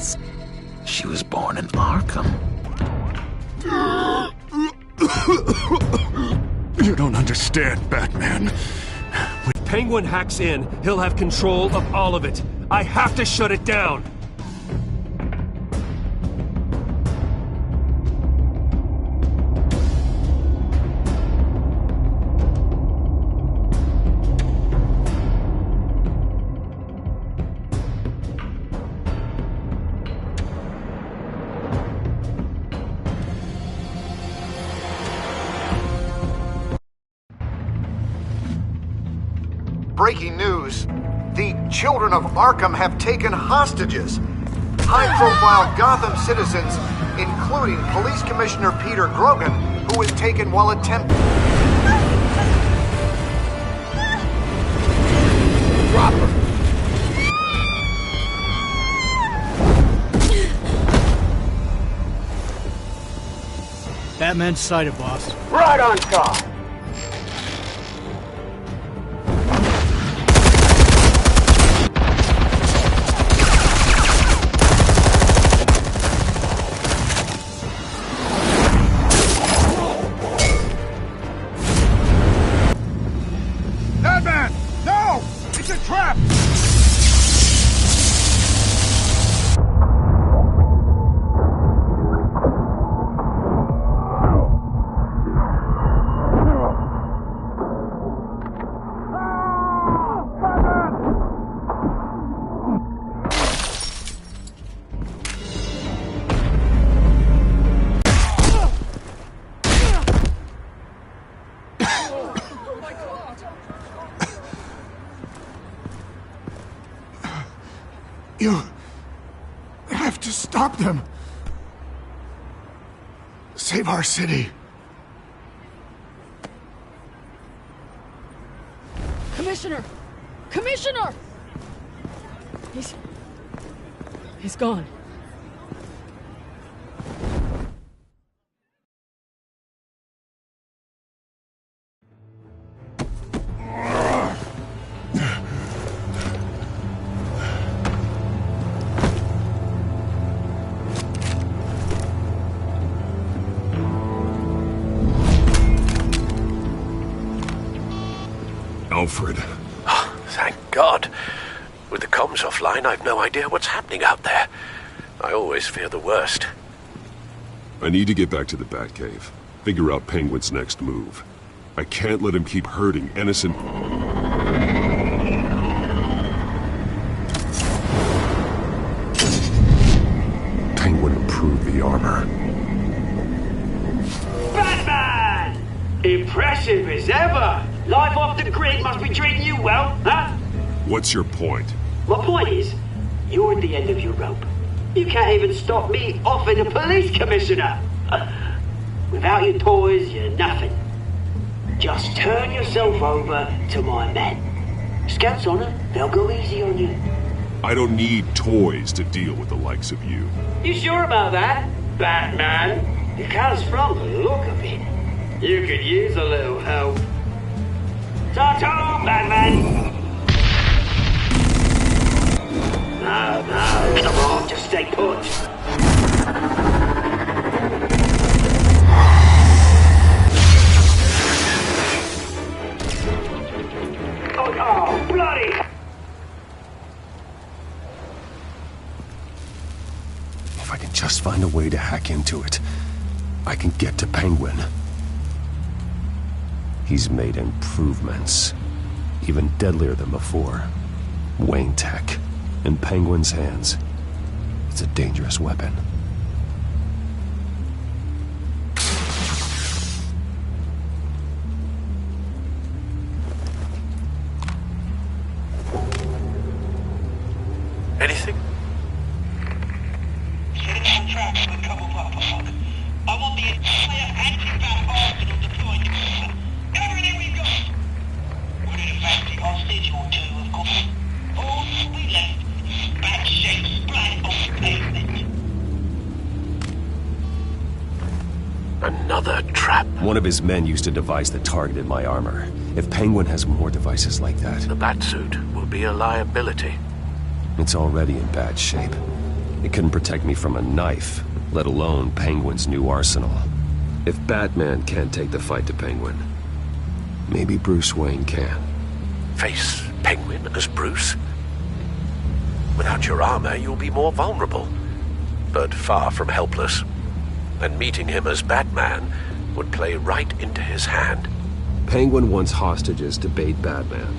citizens. She was born in Arkham. You don't understand, Batman. When Penguin hacks in, he'll have control of all of it. I have to shut it down! Breaking news. The children of Arkham have taken hostages. High-profile Gotham citizens, including Police Commissioner Peter Grogan, who was taken while attempting... Drop her! Batman's sighted, boss. Right on top! Batman! No! It's a trap! You have to stop them. Save our city. Commissioner! Commissioner! He's gone. Alfred. Oh, thank God. With the comms offline, I've no idea what's happening out there. I always fear the worst. I need to get back to the Batcave. Figure out Penguin's next move. I can't let him keep hurting innocent... Penguin improved the armor. Batman! Impressive as ever! Life off the grid must be treating you well, huh? What's your point? My point is, you're at the end of your rope. You can't even stop me offing a police commissioner. Without your toys, you're nothing. Just turn yourself over to my men. Scouts on it, they'll go easy on you. I don't need toys to deal with the likes of you. You sure about that, Batman? Because from the look of it, you could use a little help. Ta-ta, Batman! No, come on, just stay put. Oh, bloody! If I can just find a way to hack into it, I can get to Penguin. He's made improvements, even deadlier than before. Wayne Tech, in Penguin's hands. It's a dangerous weapon. Anything? Setting up traps with cover Papa. I want the entire anti-bat arsenal deployed. Everything we've got. We're in a fancy hostage or two, of course. All we left is bat shaped splat on the pavement. Another trap. One of his men used a device that targeted my armor. If Penguin has more devices like that... The Batsuit will be a liability. It's already in bad shape. It couldn't protect me from a knife, let alone Penguin's new arsenal. If Batman can't take the fight to Penguin, maybe Bruce Wayne can. Face Penguin as Bruce? Without your armor, you'll be more vulnerable, but far from helpless. And meeting him as Batman would play right into his hand. Penguin wants hostages to bait Batman.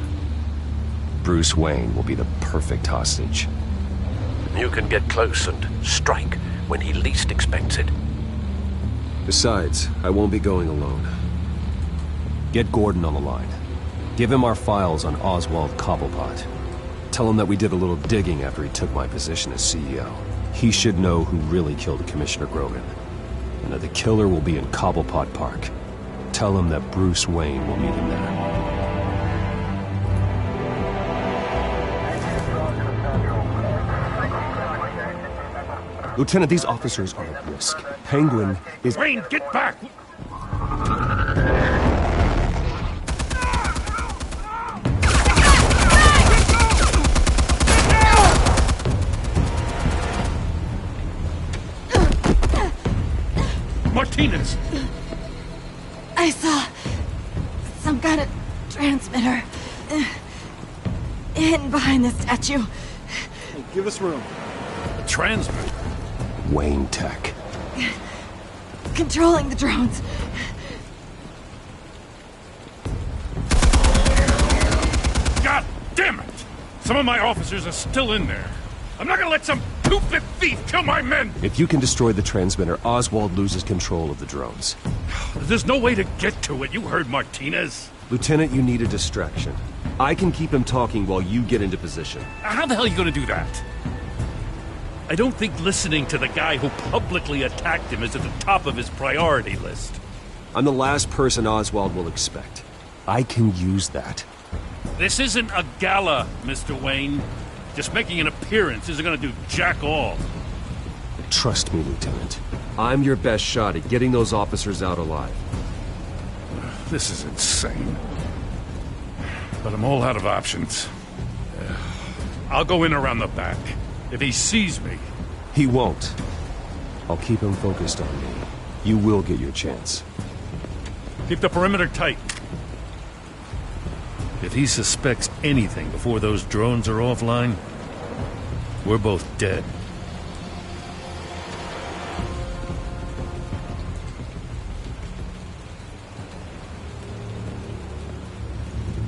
Bruce Wayne will be the perfect hostage. You can get close and strike when he least expects it. Besides, I won't be going alone. Get Gordon on the line. Give him our files on Oswald Cobblepot. Tell him that we did a little digging after he took my position as CEO. He should know who really killed Commissioner Grogan, and that the killer will be in Cobblepot Park. Tell him that Bruce Wayne will meet him there. Lieutenant, these officers are at risk. Penguin is... Wayne, get back! Martinez! I saw some kind of transmitter hidden behind the statue. Hey, give us room. A transmitter? Wayne Tech. Controlling the drones. God damn it! Some of my officers are still in there. I'm not gonna let some two-bit thief kill my men! If you can destroy the transmitter, Oswald loses control of the drones. There's no way to get to it. You heard Martinez. Lieutenant, you need a distraction. I can keep him talking while you get into position. How the hell are you gonna do that? I don't think listening to the guy who publicly attacked him is at the top of his priority list. I'm the last person Oswald will expect. I can use that. This isn't a gala, Mr. Wayne. Just making an appearance isn't gonna do jack all. Trust me, Lieutenant. I'm your best shot at getting those officers out alive. This is insane. But I'm all out of options. I'll go in around the back. If he sees me... He won't. I'll keep him focused on me. You will get your chance. Keep the perimeter tight. If he suspects anything before those drones are offline, we're both dead.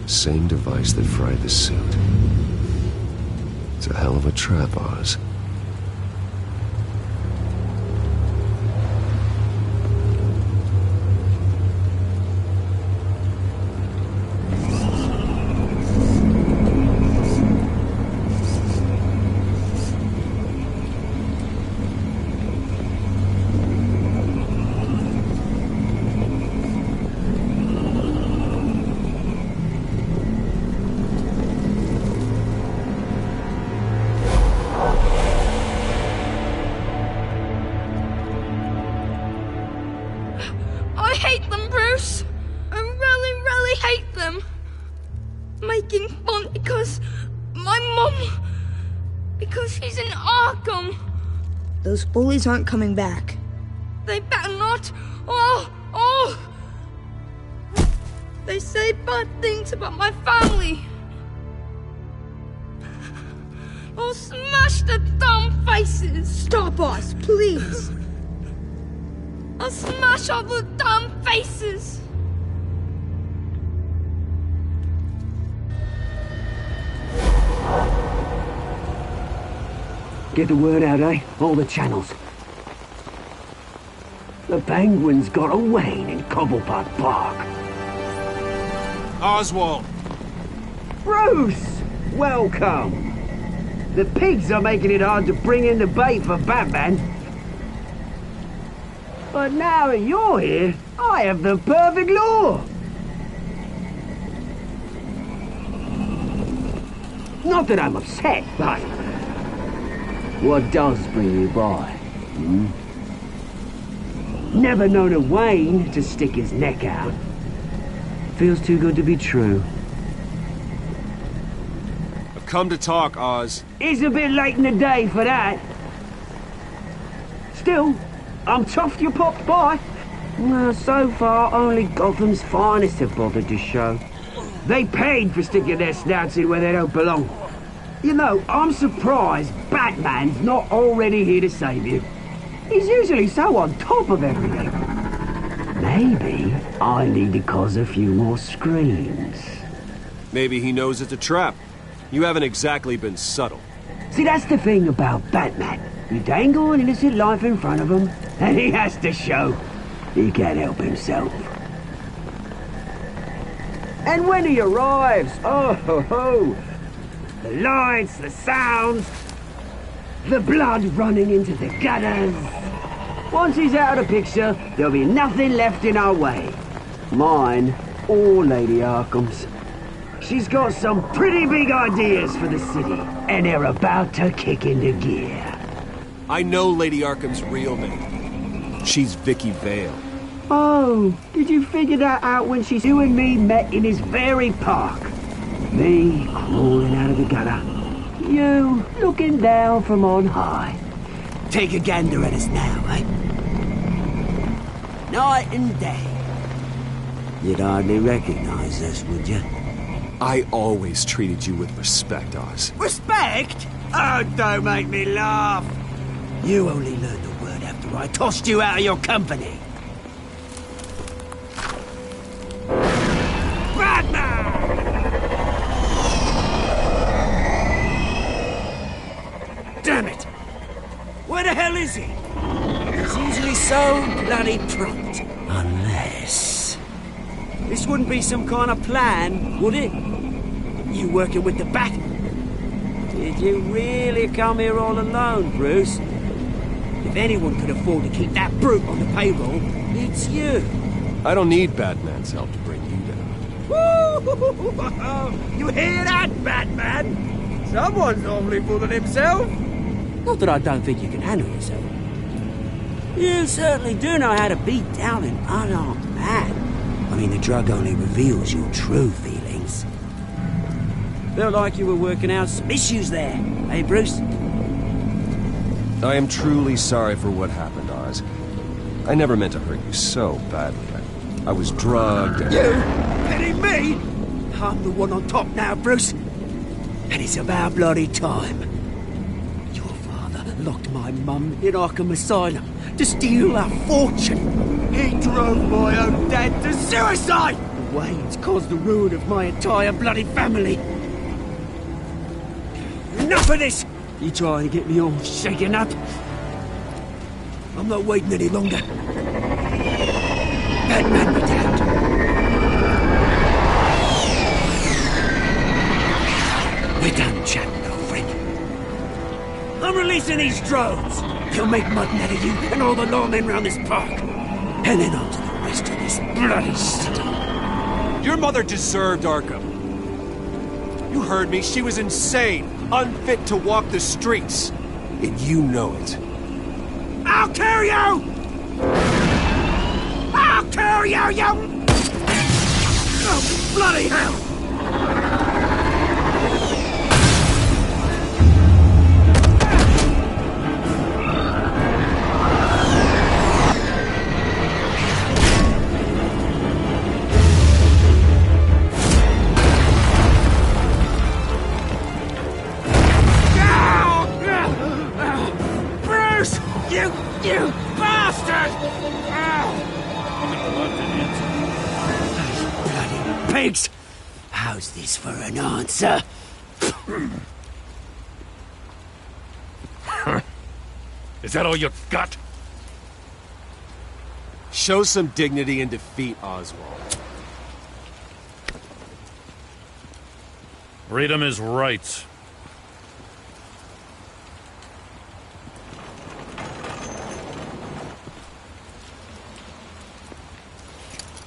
Same device that fried the suit. It's a hell of a trap, Oz. I hate them, Bruce. I really, really hate them. Making fun because my mum... because she's in Arkham. Those bullies aren't coming back. They better not. They say bad things about my family. I'll smash the dumb faces. Stop us, please. I'll smash all the damn faces! Get the word out, eh? All the channels. The Penguin's got a Wayne in Cobblepot Park. Oswald! Bruce! Welcome! The pigs are making it hard to bring in the bait for Batman. But now that you're here, I have the perfect lure! Not that I'm upset, but... what does bring you by? Never known a Wayne to stick his neck out. Feels too good to be true. I've come to talk, Oz. It's a bit late in the day for that. Still, I'm chuffed you popped by. So far, only Gotham's finest have bothered to show. They paid for sticking their snouts in where they don't belong. You know, I'm surprised Batman's not already here to save you. He's usually so on top of everything. Maybe I need to cause a few more screams. Maybe he knows it's a trap. You haven't exactly been subtle. See, that's the thing about Batman. You dangle an innocent life in front of him, and he has to show he can't help himself. And when he arrives, oh ho ho! The lights, the sounds, the blood running into the gutters. Once he's out of the picture, there'll be nothing left in our way. Mine or Lady Arkham's. She's got some pretty big ideas for the city, and they're about to kick into gear. I know Lady Arkham's real name. She's Vicky Vale. Oh, did you figure that out when you and me met in this very park? Me crawling out of the gutter. You looking down from on high. Take a gander at us now, eh? Night and day. You'd hardly recognize us, would you? I always treated you with respect, Oz. Respect? Oh, don't make me laugh. You only learned the word after I tossed you out of your company. Damn it! Where the hell is he? He's usually so bloody prompt. Unless... This wouldn't be some kind of plan, would it? You working with the Bat? Did you really come here all alone, Bruce? If anyone could afford to keep that brute on the payroll, it's you. I don't need Batman's help to bring you down. Woo! You hear that, Batman? Someone's awfully fooling himself. Not that I don't think you can handle yourself. You certainly do know how to beat down an unarmed man. I mean, the drug only reveals your true feelings. Felt like you were working out some issues there, eh, Bruce? I am truly sorry for what happened, Oz. I never meant to hurt you so badly. I was drugged and... You? Kidding me? I'm the one on top now, Bruce. And it's about bloody time. Locked my mum in Arkham Asylum to steal our fortune. He drove my own dad to suicide! The Waynes caused the ruin of my entire bloody family. Enough of this! You try to get me all shaken up. I'm not waiting any longer. Batman be damned. We're done chatting, old friend. I'm releasing these drones. He'll make mutton out of you and all the lawmen around this park. And then on to the rest of this bloody city. Your mother deserved Arkham. You heard me. She was insane, unfit to walk the streets. And you know it. I'll kill you! I'll kill you, you... Oh, bloody hell! You bastard! Bloody pigs! How's this for an answer? Is that all you got? Show some dignity and defeat Oswald. Read him his rights.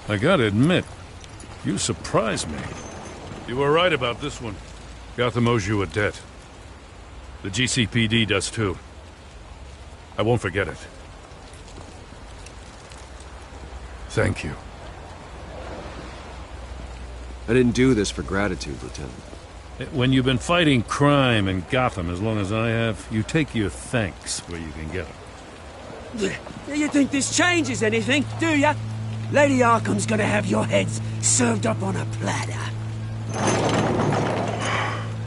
I gotta admit, you surprised me. You were right about this one. Gotham owes you a debt. The GCPD does too. I won't forget it. Thank you. I didn't do this for gratitude, Lieutenant. When you've been fighting crime in Gotham as long as I have, you take your thanks where you can get them. You think this changes anything, do ya? Lady Arkham's gonna have your heads served up on a platter.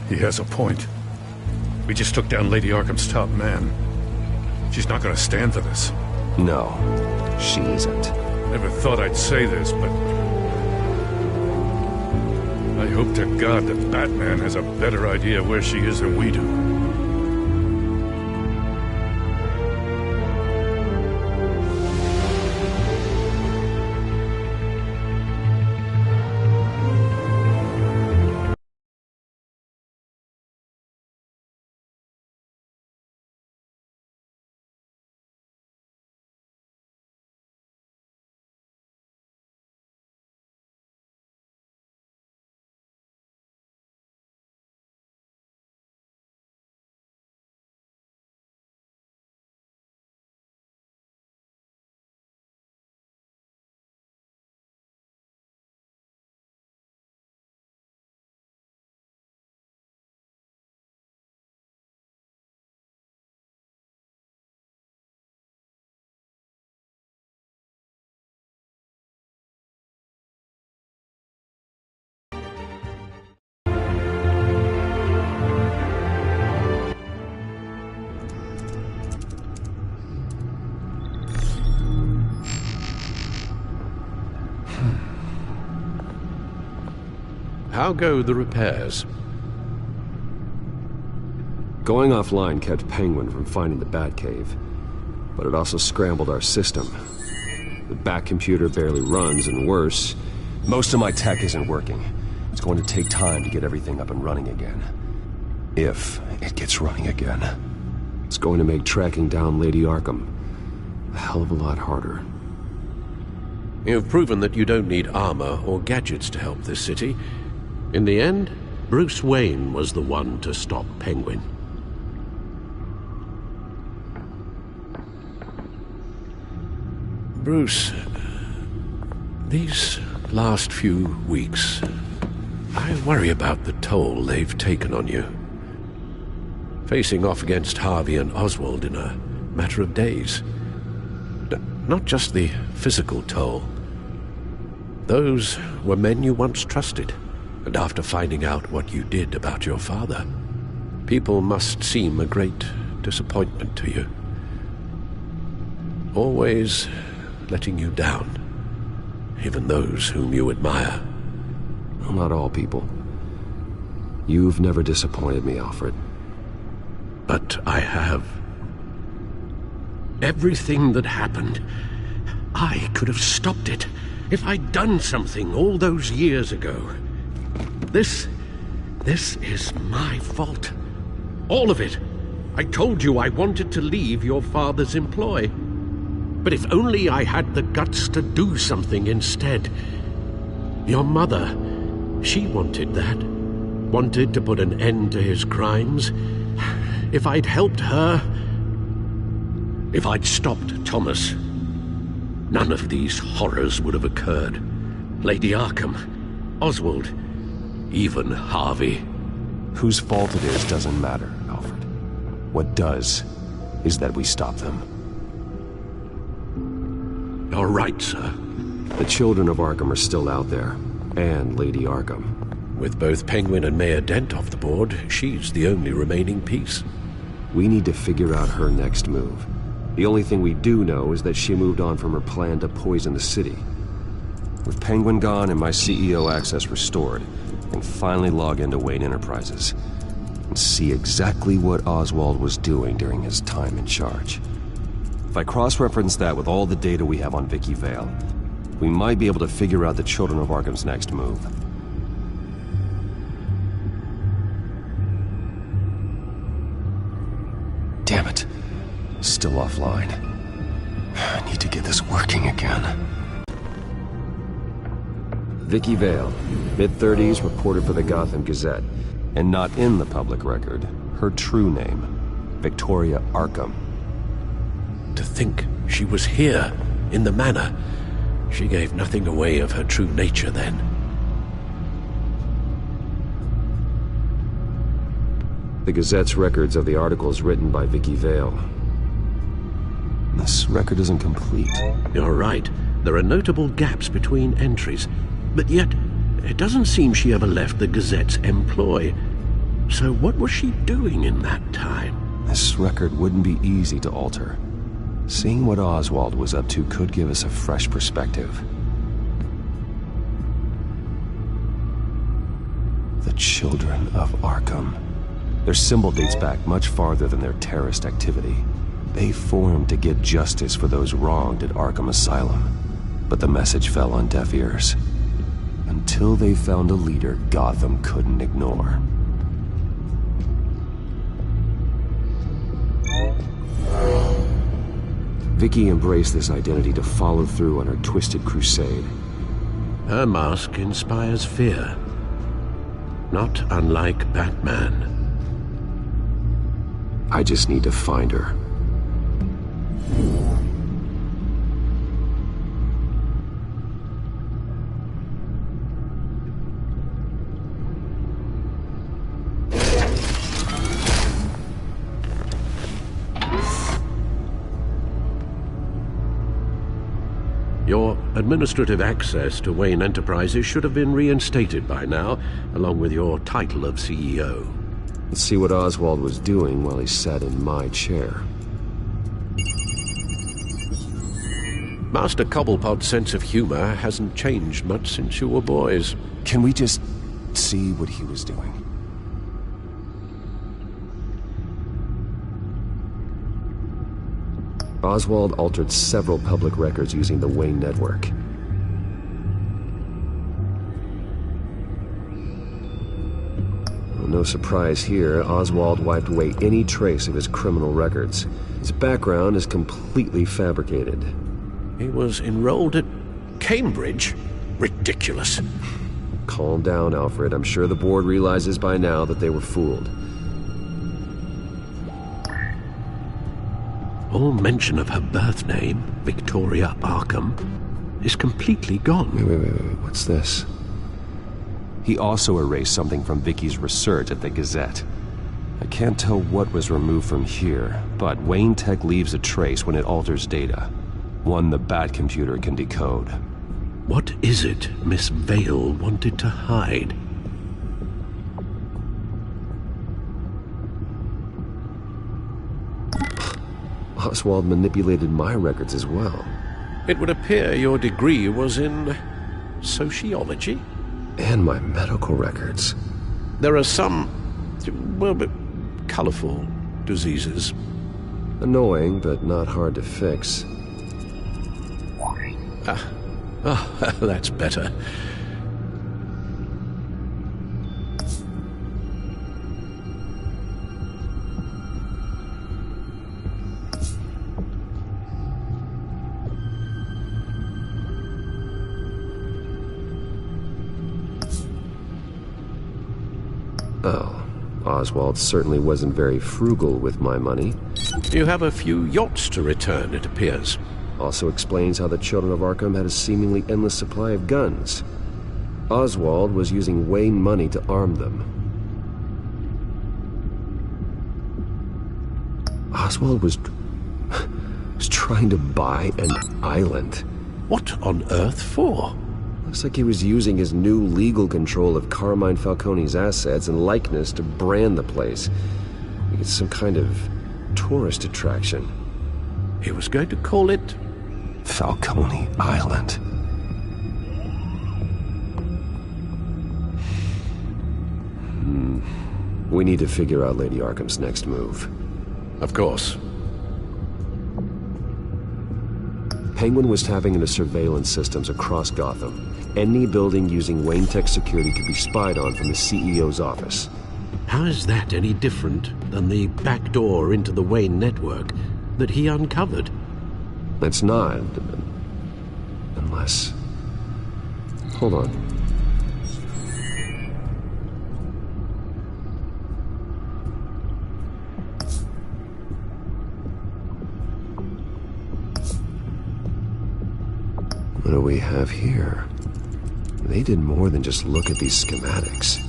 He has a point. We just took down Lady Arkham's top man. She's not gonna stand for this. No, she isn't. Never thought I'd say this, but I hope to God that Batman has a better idea where she is than we do. How go the repairs? Going offline kept Penguin from finding the Batcave, but it also scrambled our system. The Bat computer barely runs, and worse, most of my tech isn't working. It's going to take time to get everything up and running again. If it gets running again. It's going to make tracking down Lady Arkham a hell of a lot harder. You've proven that you don't need armor or gadgets to help this city. In the end, Bruce Wayne was the one to stop Penguin. Bruce, these last few weeks, I worry about the toll they've taken on you. Facing off against Harvey and Oswald in a matter of days. Not just the physical toll. Those were men you once trusted. And after finding out what you did about your father, people must seem a great disappointment to you. Always letting you down, even those whom you admire. Well, not all people. You've never disappointed me, Alfred. But I have. Everything that happened, I could have stopped it if I'd done something all those years ago. This is my fault. All of it. I told you I wanted to leave your father's employ. But if only I had the guts to do something instead. Your mother, she wanted that. Wanted to put an end to his crimes. If I'd helped her, if I'd stopped Thomas, none of these horrors would have occurred. Lady Arkham, Oswald, even Harvey. Whose fault it is doesn't matter, Alfred. What does is that we stop them. You're right, sir. The children of Arkham are still out there, and Lady Arkham. With both Penguin and Mayor Dent off the board, she's the only remaining piece. We need to figure out her next move. The only thing we do know is that she moved on from her plan to poison the city. With Penguin gone and my CEO access restored, I can finally log into Wayne Enterprises and see exactly what Oswald was doing during his time in charge. If I cross-reference that with all the data we have on Vicky Vale, we might be able to figure out the Children of Arkham's next move. Damn it. Still offline. I need to get this working again. Vicky Vale, mid-30s, reported for the Gotham Gazette, and not in the public record, her true name, Victoria Arkham. To think she was here, in the manor. She gave nothing away of her true nature then. The Gazette's records of the articles written by Vicky Vale. The This record isn't complete. You're right. There are notable gaps between entries. But yet, it doesn't seem she ever left the Gazette's employ. So what was she doing in that time? This record wouldn't be easy to alter. Seeing what Oswald was up to could give us a fresh perspective. The Children of Arkham. Their symbol dates back much farther than their terrorist activity. They formed to get justice for those wronged at Arkham Asylum. But the message fell on deaf ears. Until they found a leader Gotham couldn't ignore. Vicky embraced this identity to follow through on her twisted crusade. Her mask inspires fear. Not unlike Batman. I just need to find her. Your administrative access to Wayne Enterprises should have been reinstated by now, along with your title of CEO. Let's see what Oswald was doing while he sat in my chair. Master Cobblepot's sense of humor hasn't changed much since you were boys. Can we just see what he was doing? Oswald altered several public records using the Wayne network. Well, no surprise here, Oswald wiped away any trace of his criminal records. His background is completely fabricated. He was enrolled at Cambridge? Ridiculous. Calm down, Alfred. I'm sure the board realizes by now that they were fooled. All mention of her birth name, Victoria Arkham, is completely gone. Wait. What's this? He also erased something from Vicky's research at the Gazette. I can't tell what was removed from here, but Wayne Tech leaves a trace when it alters data. One the Bat computer can decode. What is it Miss Vale wanted to hide? Oswald manipulated my records as well. It would appear your degree was in sociology? And my medical records. There are some, well, but colorful diseases. Annoying, but not hard to fix. That's better. Oh, Oswald certainly wasn't very frugal with my money. You have a few yachts to return, it appears. Also explains how the Children of Arkham had a seemingly endless supply of guns. Oswald was using Wayne money to arm them. Oswald was trying to buy an island. What on earth for? Looks like he was using his new legal control of Carmine Falcone's assets and likeness to brand the place. It's some kind of tourist attraction. He was going to call it Falcone Island. We need to figure out Lady Arkham's next move. Of course. Penguin was tapping into surveillance systems across Gotham. Any building using Wayne Tech security could be spied on from the CEO's office. How is that any different than the back door into the Wayne network that he uncovered? It's not. Unless... Hold on. What do we have here? They did more than just look at these schematics.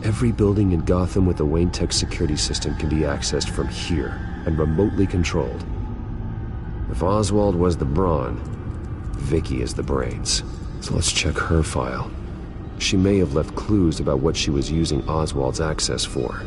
Every building in Gotham with the Wayne Tech security system can be accessed from here and remotely controlled. If Oswald was the brawn, Vicky is the brains. So let's check her file. She may have left clues about what she was using Oswald's access for.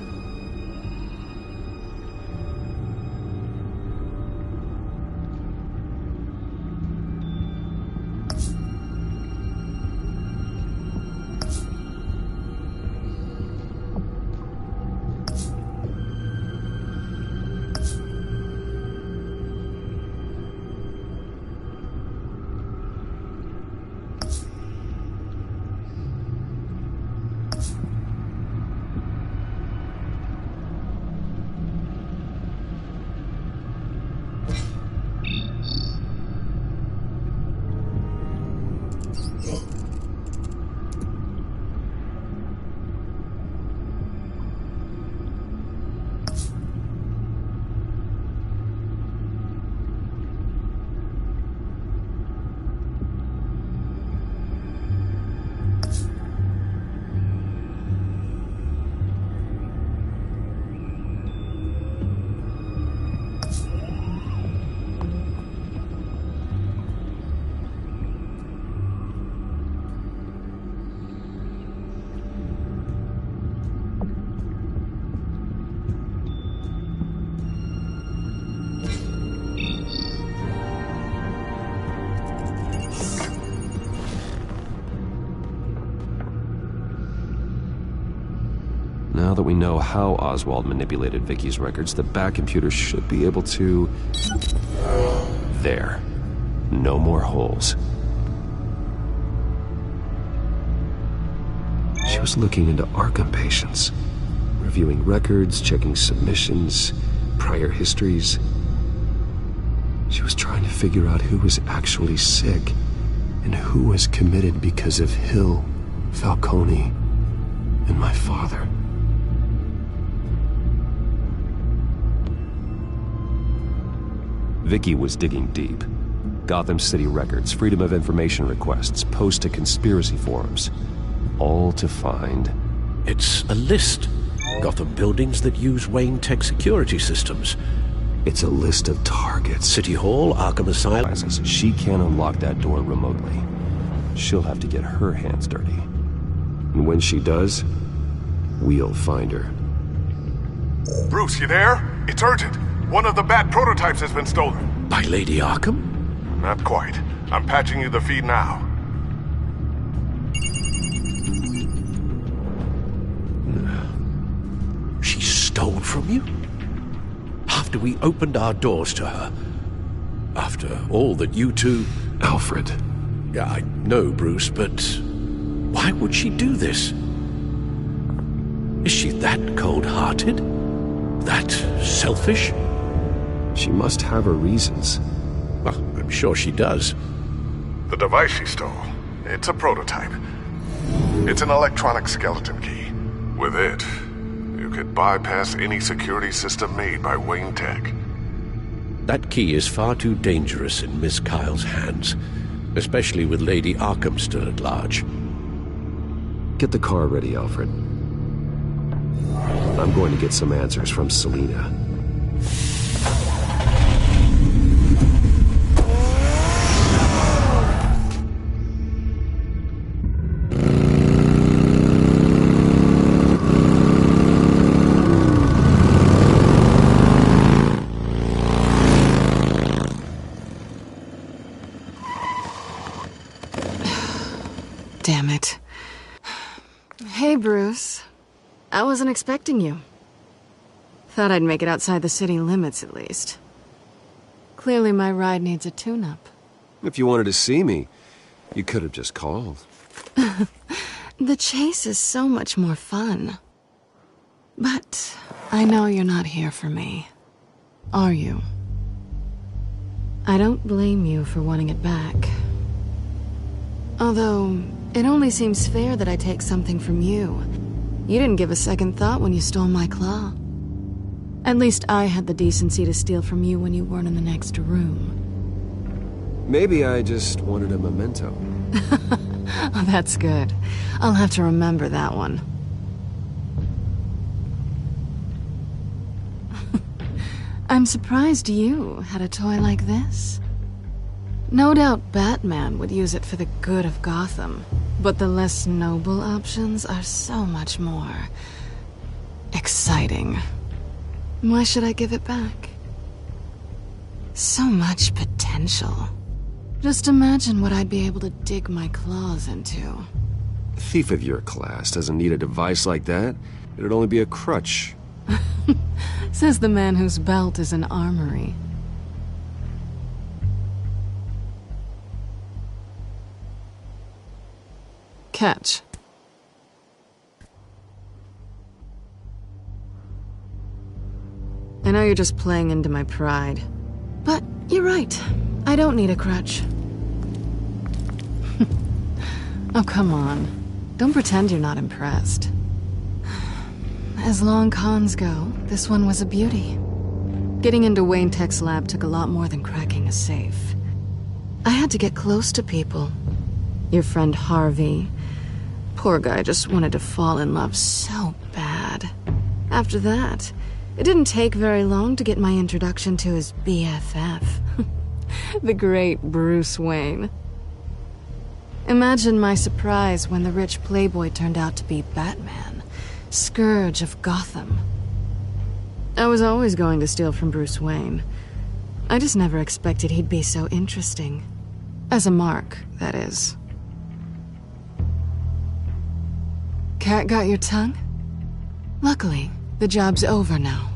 Now that we know how Oswald manipulated Vicky's records, the back computer should be able to... There. No more holes. She was looking into Arkham patients, reviewing records, checking submissions, prior histories. She was trying to figure out who was actually sick and who was committed because of Hill, Falcone, and my father. Vicky was digging deep. Gotham City records, Freedom of Information requests, posts to conspiracy forums. All to find... It's a list. Gotham buildings that use Wayne Tech security systems. It's a list of targets. City Hall, Arkham Asylum. She can't unlock that door remotely. She'll have to get her hands dirty. And when she does, we'll find her. Bruce, you there? It's urgent. One of the Bat prototypes has been stolen. By Lady Arkham? Not quite. I'm patching you the feed now. She stole from you? After we opened our doors to her? After all that you two... Alfred. Yeah, I know, Bruce, but... why would she do this? Is she that cold-hearted? That selfish? She must have her reasons. Well, I'm sure she does. The device she stole, it's a prototype. It's an electronic skeleton key. With it, you could bypass any security system made by Wayne Tech. That key is far too dangerous in Miss Kyle's hands, especially with Lady Arkham still at large. Get the car ready, Alfred. I'm going to get some answers from Selina. Damn it. Hey, Bruce. I wasn't expecting you. Thought I'd make it outside the city limits, at least. Clearly my ride needs a tune-up. If you wanted to see me, you could have just called. The chase is so much more fun. But I know you're not here for me. Are you? I don't blame you for wanting it back. Although, it only seems fair that I take something from you. You didn't give a second thought when you stole my claw. At least I had the decency to steal from you when you weren't in the next room. Maybe I just wanted a memento. Oh, that's good. I'll have to remember that one. I'm surprised you had a toy like this. No doubt Batman would use it for the good of Gotham, but the less noble options are so much more exciting. Why should I give it back? So much potential. Just imagine what I'd be able to dig my claws into. A thief of your class doesn't need a device like that. It'd only be a crutch. Says the man whose belt is an armory. Catch. I know you're just playing into my pride, but you're right. I don't need a crutch. Oh, come on. Don't pretend you're not impressed. As long cons go, this one was a beauty. Getting into Wayne Tech's lab took a lot more than cracking a safe. I had to get close to people. Your friend Harvey. Poor guy just wanted to fall in love so bad. After that, it didn't take very long to get my introduction to his BFF. The great Bruce Wayne. Imagine my surprise when the rich playboy turned out to be Batman, Scourge of Gotham. I was always going to steal from Bruce Wayne. I just never expected he'd be so interesting. As a mark, that is. Cat got your tongue? Luckily, the job's over now.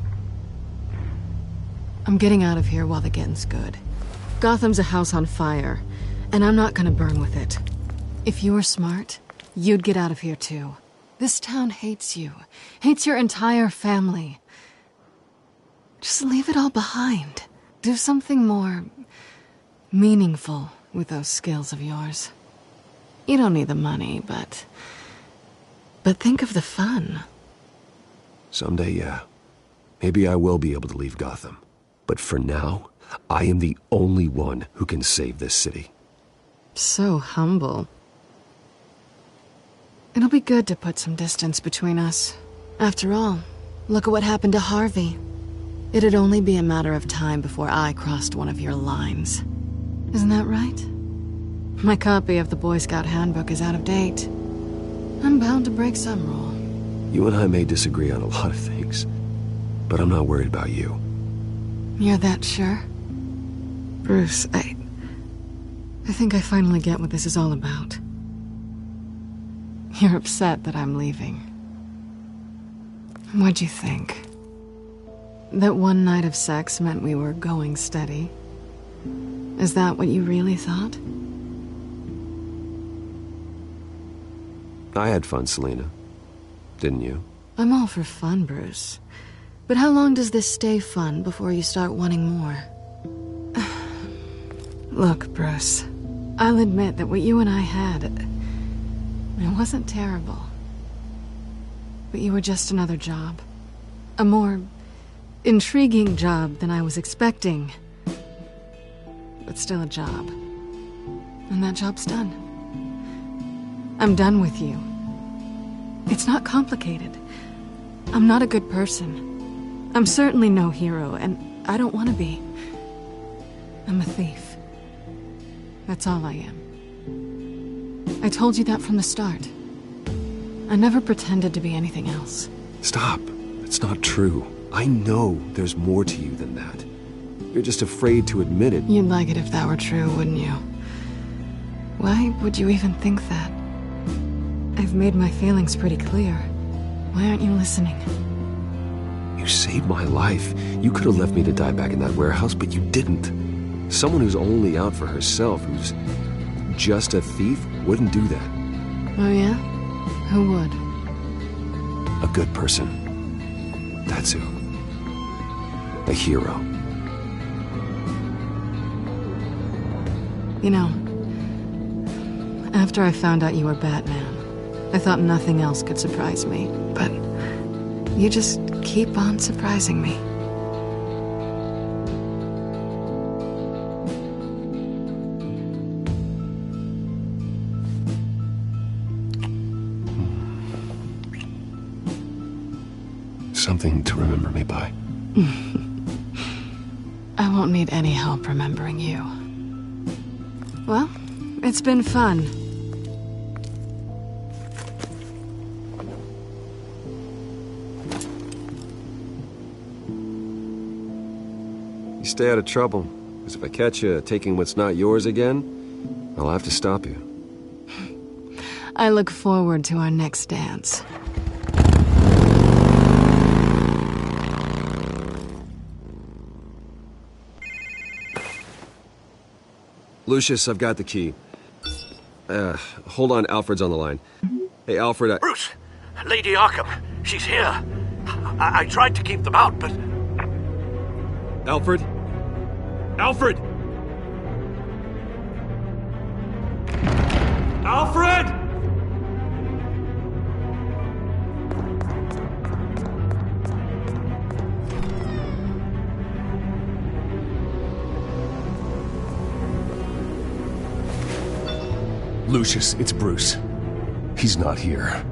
I'm getting out of here while the getting's good. Gotham's a house on fire, and I'm not gonna burn with it. If you were smart, you'd get out of here too. This town hates you, hates your entire family. Just leave it all behind. Do something more meaningful with those skills of yours. You don't need the money, but think of the fun. Someday, yeah. Maybe I will be able to leave Gotham. But for now, I am the only one who can save this city. So humble. It'll be good to put some distance between us. After all, look at what happened to Harvey. It'd only be a matter of time before I crossed one of your lines. Isn't that right? My copy of the Boy Scout Handbook is out of date. I'm bound to break some rule. You and I may disagree on a lot of things, but I'm not worried about you. You're that sure? Bruce, I think I finally get what this is all about. You're upset that I'm leaving. What'd you think? That one night of sex meant we were going steady? Is that what you really thought? I had fun, Selina. Didn't you? I'm all for fun, Bruce. But how long does this stay fun before you start wanting more? Look, Bruce, I'll admit that what you and I had, it wasn't terrible. But you were just another job. A more intriguing job than I was expecting. But still a job. And that job's done. I'm done with you. It's not complicated. I'm not a good person. I'm certainly no hero, and I don't want to be. I'm a thief. That's all I am. I told you that from the start. I never pretended to be anything else. Stop. It's not true. I know there's more to you than that. You're just afraid to admit it. You'd like it if that were true, wouldn't you? Why would you even think that? I've made my feelings pretty clear. Why aren't you listening? You saved my life. You could have left me to die back in that warehouse, but you didn't. Someone who's only out for herself, who's just a thief, wouldn't do that. Oh yeah? Who would? A good person. That's who. A hero. You know, after I found out you were Batman, I thought nothing else could surprise me, but you just keep on surprising me. Something to remember me by. won't need any help remembering you. Well, it's been fun. You stay out of trouble, because if I catch you taking what's not yours again, I'll have to stop you. I look forward to our next dance. Lucius, I've got the key. Hold on, Alfred's on the line. Hey, Alfred, Bruce! Lady Arkham, she's here. I tried to keep them out, but... Alfred? Alfred! Alfred! Lucius, it's Bruce. He's not here.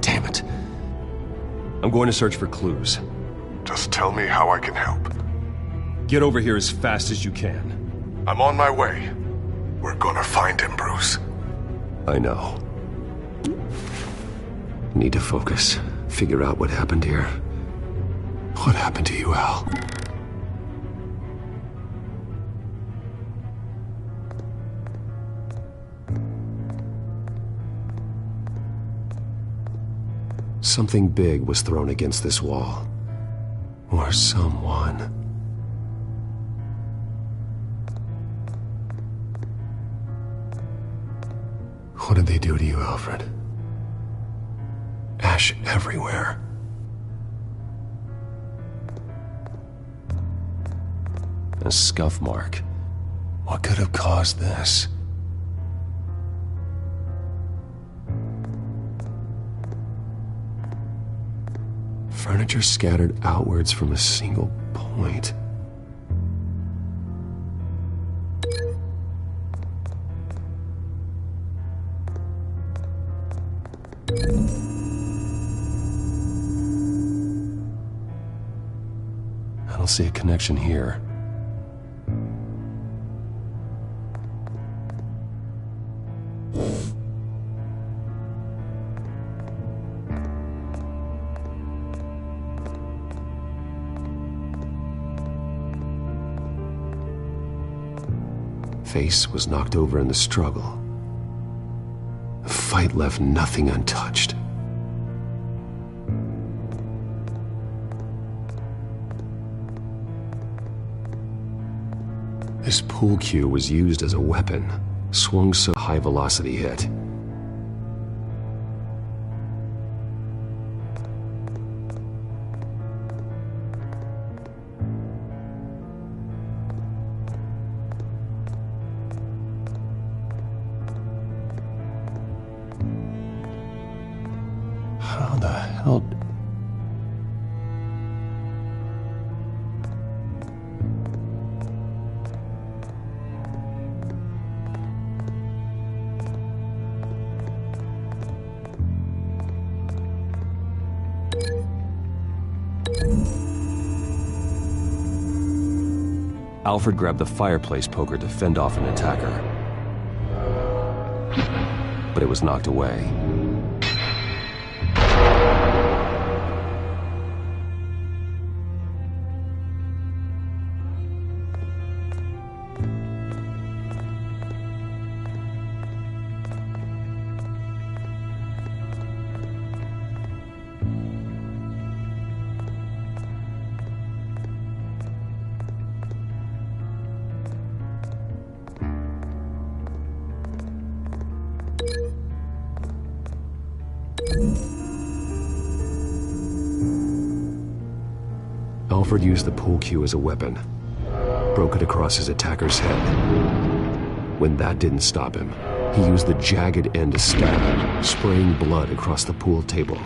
Damn it. I'm going to search for clues. Just tell me how I can help. Get over here as fast as you can. I'm on my way. We're gonna find him, Bruce. I know. Need to focus. Figure out what happened here. What happened to you, Al? Something big was thrown against this wall. Or someone. What did they do to you, Alfred? Ash everywhere. A scuff mark. What could have caused this? Furniture scattered outwards from a single point. I don't see a connection here. Face was knocked over in the struggle. The fight left nothing untouched. This pool cue was used as a weapon, swung so high velocity hit. How the hell... Alfred grabbed the fireplace poker to fend off an attacker. But it was knocked away. Alfred used the pool cue as a weapon, broke it across his attacker's head. When that didn't stop him, he used the jagged end to stab, spraying blood across the pool table.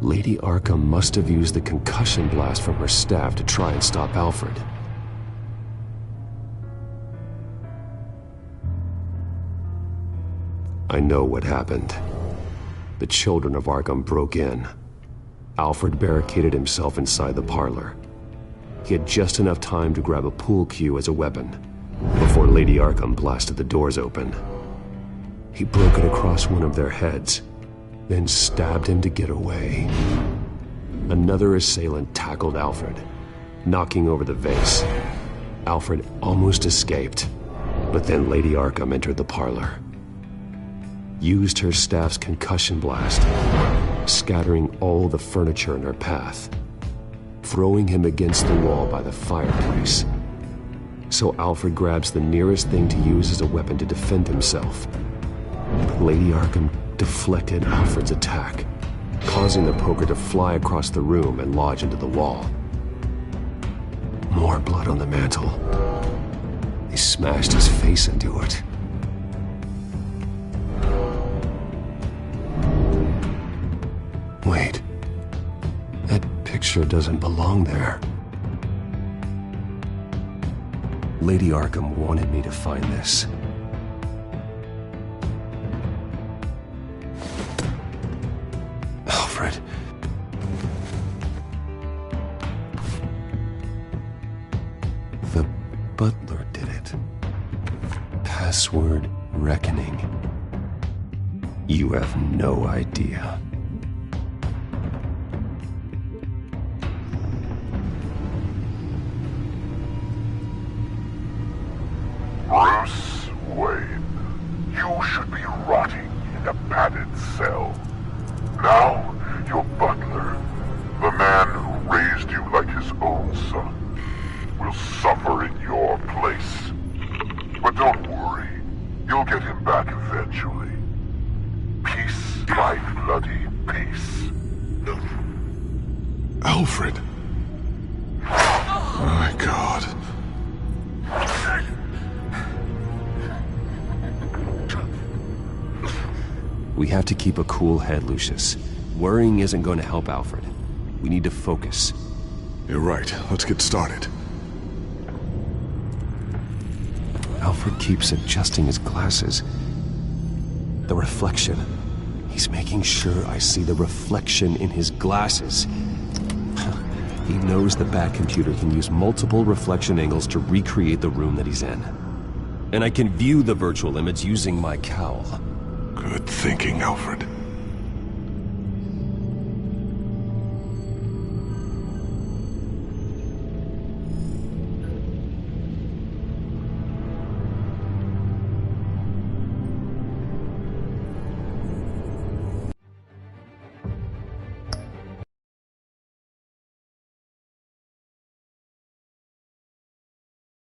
Lady Arkham must have used the concussion blast from her staff to try and stop Alfred. I know what happened. The children of Arkham broke in. Alfred barricaded himself inside the parlor. He had just enough time to grab a pool cue as a weapon before Lady Arkham blasted the doors open. He broke it across one of their heads, then stabbed him to get away. Another assailant tackled Alfred, knocking over the vase. Alfred almost escaped, but then Lady Arkham entered the parlor, used her staff's concussion blast, scattering all the furniture in her path, throwing him against the wall by the fireplace. So Alfred grabs the nearest thing to use as a weapon to defend himself. But Lady Arkham deflected Alfred's attack, causing the poker to fly across the room and lodge into the wall. More blood on the mantel. He smashed his face into it. Wait. That picture doesn't belong there. Lady Arkham wanted me to find this. Alfred. The butler did it. Password reckoning. You have no idea. Bruce Wayne, you should be rotting in a padded cell. Now, your butler, the man who raised you like his own son, will suffer in your place. But don't worry, you'll get him back eventually. Peace, my bloody peace. Alfred. My God. We have to keep a cool head, Lucius. Worrying isn't going to help Alfred. We need to focus. You're right. Let's get started. Alfred keeps adjusting his glasses. The reflection. He's making sure I see the reflection in his glasses. He knows the Bat-computer can use multiple reflection angles to recreate the room that he's in. And I can view the virtual image using my cowl. Good thinking, Alfred.